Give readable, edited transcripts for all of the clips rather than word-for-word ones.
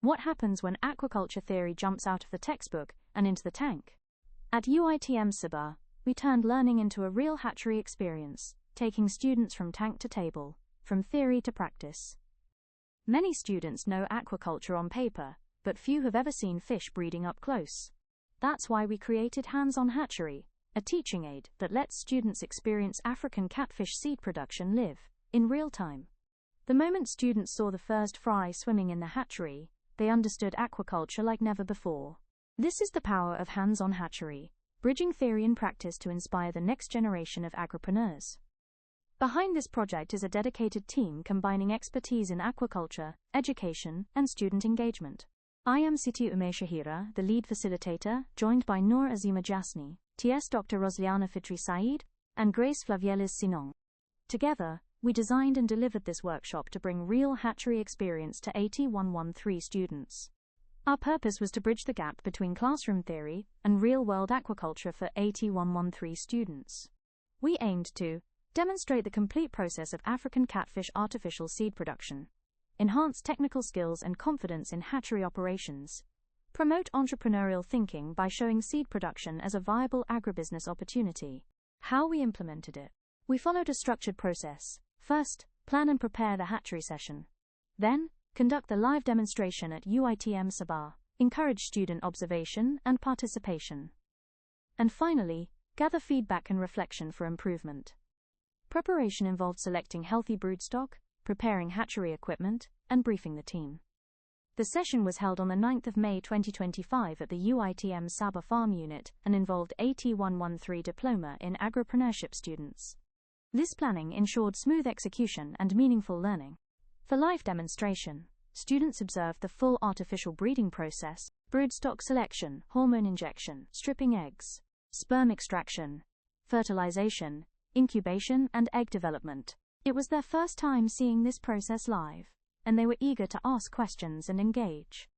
What happens when aquaculture theory jumps out of the textbook and into the tank? At UiTM Sabah, we turned learning into a real hatchery experience, taking students from tank to table, from theory to practice. Many students know aquaculture on paper, but few have ever seen fish breeding up close. That's why we created Hands-On Hatchery, a teaching aid that lets students experience African catfish seed production live, in real time. The moment students saw the first fry swimming in the hatchery, they understood aquaculture like never before. This is the power of Hands-On Hatchery, bridging theory and practice to inspire the next generation of agripreneurs. Behind this project is a dedicated team combining expertise in aquaculture, education, and student engagement. I am Siti Umeshahira, the lead facilitator, joined by Noor Azima Jasni, TS Dr. Rosliana Fitri Saeed, and Grace Flavielis Sinong. Together, we designed and delivered this workshop to bring real hatchery experience to AT113 students. Our purpose was to bridge the gap between classroom theory and real-world aquaculture for AT113 students. We aimed to demonstrate the complete process of African catfish artificial seed production, enhance technical skills and confidence in hatchery operations, promote entrepreneurial thinking by showing seed production as a viable agribusiness opportunity. How we implemented it. We followed a structured process. First, plan and prepare the hatchery session. Then, conduct the live demonstration at UiTM Sabah, encourage student observation and participation. And finally, gather feedback and reflection for improvement. Preparation involved selecting healthy broodstock, preparing hatchery equipment, and briefing the team. The session was held on the 9th of May 2025 at the UiTM Sabah Farm Unit and involved AT113 Diploma in Agropreneurship students. This planning ensured smooth execution and meaningful learning. For live demonstration, students observed the full artificial breeding process, broodstock selection, hormone injection, stripping eggs, sperm extraction, fertilization, incubation, and egg development. It was their first time seeing this process live, and they were eager to ask questions and engage.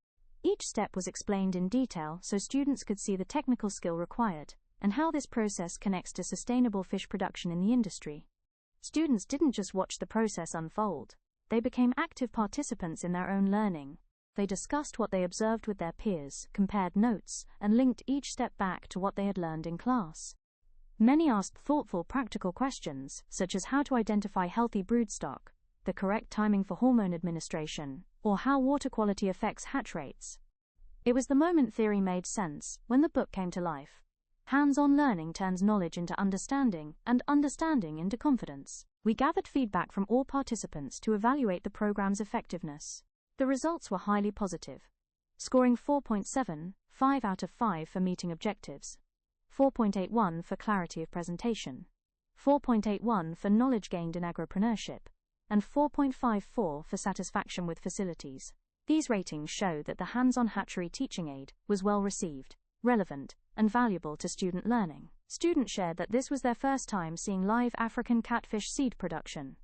Each step was explained in detail so students could see the technical skill required and how this process connects to sustainable fish production in the industry. Students didn't just watch the process unfold, they became active participants in their own learning. They discussed what they observed with their peers, compared notes, and linked each step back to what they had learned in class. Many asked thoughtful, practical questions, such as how to identify healthy broodstock, the correct timing for hormone administration, or how water quality affects hatch rates. It was the moment theory made sense, when the book came to life. Hands-on learning turns knowledge into understanding, and understanding into confidence. We gathered feedback from all participants to evaluate the program's effectiveness. The results were highly positive, scoring 4.7, 5 out of 5 for meeting objectives, 4.81 for clarity of presentation, 4.81 for knowledge gained in agropreneurship, and 4.54 for satisfaction with facilities. These ratings show that the Hands-On Hatchery teaching aid was well received, relevant, and valuable to student learning. Students shared that this was their first time seeing live African catfish seed production.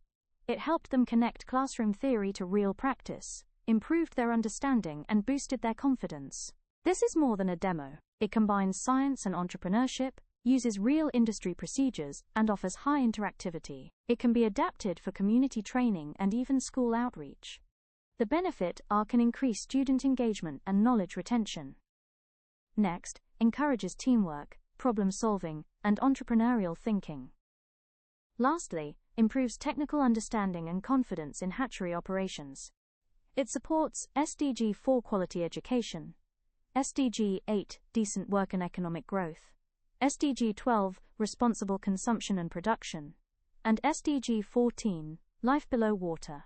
It helped them connect classroom theory to real practice, improved their understanding, and boosted their confidence. This is more than a demo. It combines science and entrepreneurship, uses real industry procedures, and offers high interactivity. It can be adapted for community training and even school outreach. The benefit can increase student engagement and knowledge retention. Next, encourages teamwork, problem-solving, and entrepreneurial thinking. Lastly, improves technical understanding and confidence in hatchery operations. It supports SDG 4 quality education, SDG 8 decent work and economic growth, SDG 12 responsible consumption and production, and SDG 14 life below water.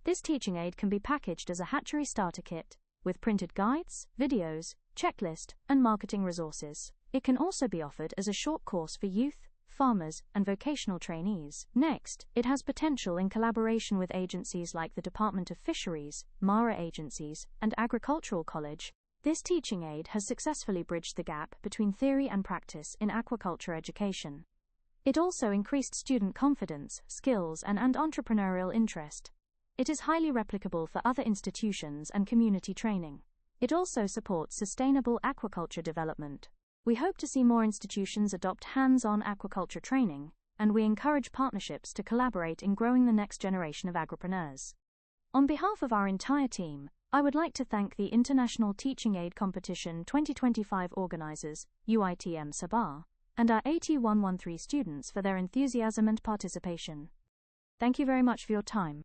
This teaching aid can be packaged as a hatchery starter kit, with printed guides, videos, checklist, and marketing resources. It can also be offered as a short course for youth, farmers, and vocational trainees. Next, it has potential in collaboration with agencies like the Department of Fisheries, MARA agencies, and Agricultural College. This teaching aid has successfully bridged the gap between theory and practice in aquaculture education. It also increased student confidence, skills, and entrepreneurial interest. It is highly replicable for other institutions and community training. It also supports sustainable aquaculture development. We hope to see more institutions adopt hands-on aquaculture training, and we encourage partnerships to collaborate in growing the next generation of agripreneurs. On behalf of our entire team, I would like to thank the International Teaching Aid Competition 2025 organizers, UiTM Sabah, and our AT113 students for their enthusiasm and participation. Thank you very much for your time.